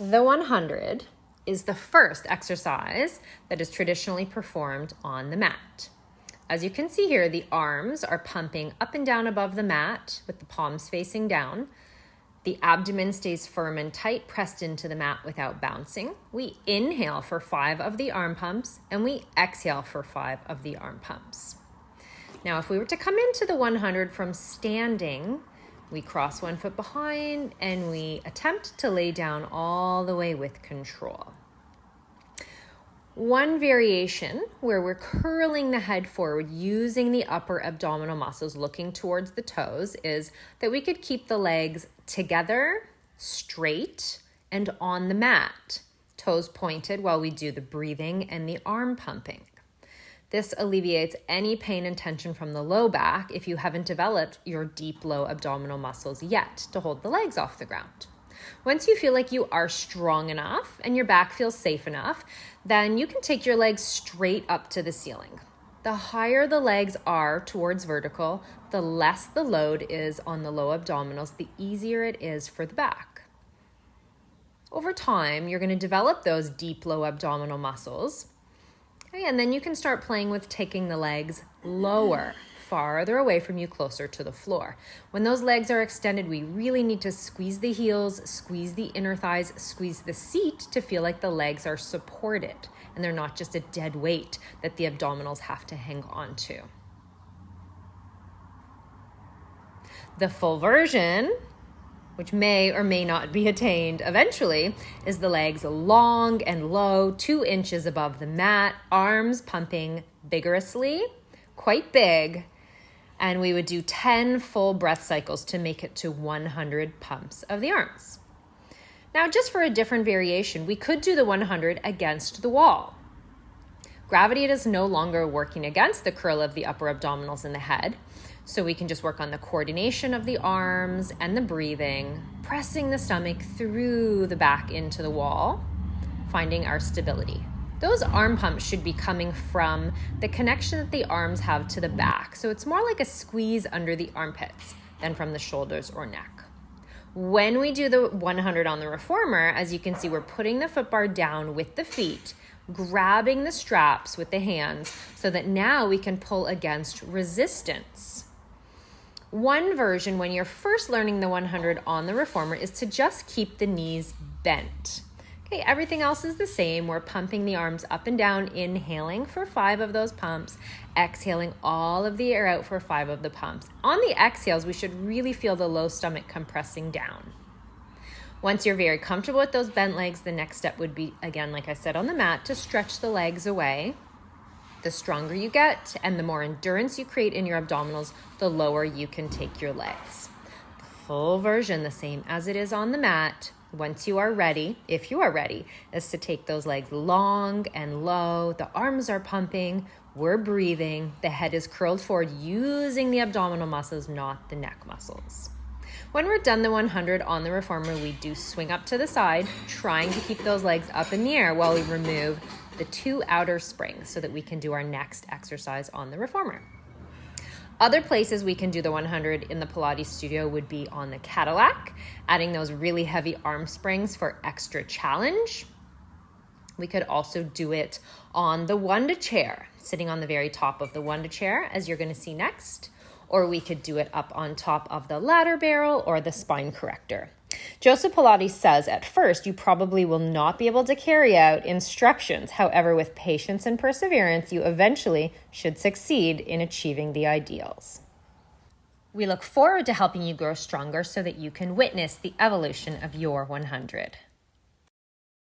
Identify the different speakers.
Speaker 1: The 100 is the first exercise that is traditionally performed on the mat. As you can see here, the arms are pumping up and down above the mat with the palms facing down. The abdomen stays firm and tight, pressed into the mat without bouncing. We inhale for 5 of the arm pumps and we exhale for 5 of the arm pumps. Now, if we were to come into the 100 from standing, we cross one foot behind and we attempt to lay down all the way with control. One variation where we're curling the head forward using the upper abdominal muscles looking towards the toes is that we could keep the legs together, straight, and on the mat, toes pointed while we do the breathing and the arm pumping. This alleviates any pain and tension from the low back if you haven't developed your deep low abdominal muscles yet to hold the legs off the ground. Once you feel like you are strong enough and your back feels safe enough, then you can take your legs straight up to the ceiling. The higher the legs are towards vertical, the less the load is on the low abdominals, the easier it is for the back. Over time, you're going to develop those deep low abdominal muscles. And then you can start playing with taking the legs lower, farther away from you, closer to the floor. When those legs are extended, we really need to squeeze the heels, squeeze the inner thighs, squeeze the seat to feel like the legs are supported and they're not just a dead weight that the abdominals have to hang on to. The full version, which may or may not be attained eventually, is the legs long and low, 2 inches above the mat, arms pumping vigorously, quite big, and we would do 10 full breath cycles to make it to 100 pumps of the arms. Now, just for a different variation, we could do the 100 against the wall. Gravity is no longer working against the curl of the upper abdominals and the head, so we can just work on the coordination of the arms and the breathing, pressing the stomach through the back into the wall, finding our stability. Those arm pumps should be coming from the connection that the arms have to the back. So it's more like a squeeze under the armpits than from the shoulders or neck. When we do the 100 on the reformer, as you can see, we're putting the foot bar down with the feet, grabbing the straps with the hands so that now we can pull against resistance. One version when you're first learning the 100 on the reformer is to just keep the knees bent. Okay, everything else is the same. We're pumping the arms up and down, inhaling for 5 of those pumps, exhaling all of the air out for 5 of the pumps. On the exhales, we should really feel the low stomach compressing down. Once you're very comfortable with those bent legs, the next step would be, again, like I said on the mat, to stretch the legs away. The stronger you get and the more endurance you create in your abdominals, the lower you can take your legs. The full version, the same as it is on the mat, once you are ready, if you are ready, is to take those legs long and low. The arms are pumping, we're breathing, the head is curled forward using the abdominal muscles, not the neck muscles. When we're done the 100 on the reformer, we do swing up to the side, trying to keep those legs up in the air while we remove the 2 outer springs so that we can do our next exercise on the reformer. Other places we can do the 100 in the Pilates studio would be on the Cadillac, adding those really heavy arm springs for extra challenge. We could also do it on the Wanda chair, sitting on the very top of the Wanda chair, as you're going to see next. Or we could do it up on top of the ladder barrel or the spine corrector. Joseph Pilates says at first you probably will not be able to carry out instructions. However, with patience and perseverance, you eventually should succeed in achieving the ideals. We look forward to helping you grow stronger so that you can witness the evolution of your 100.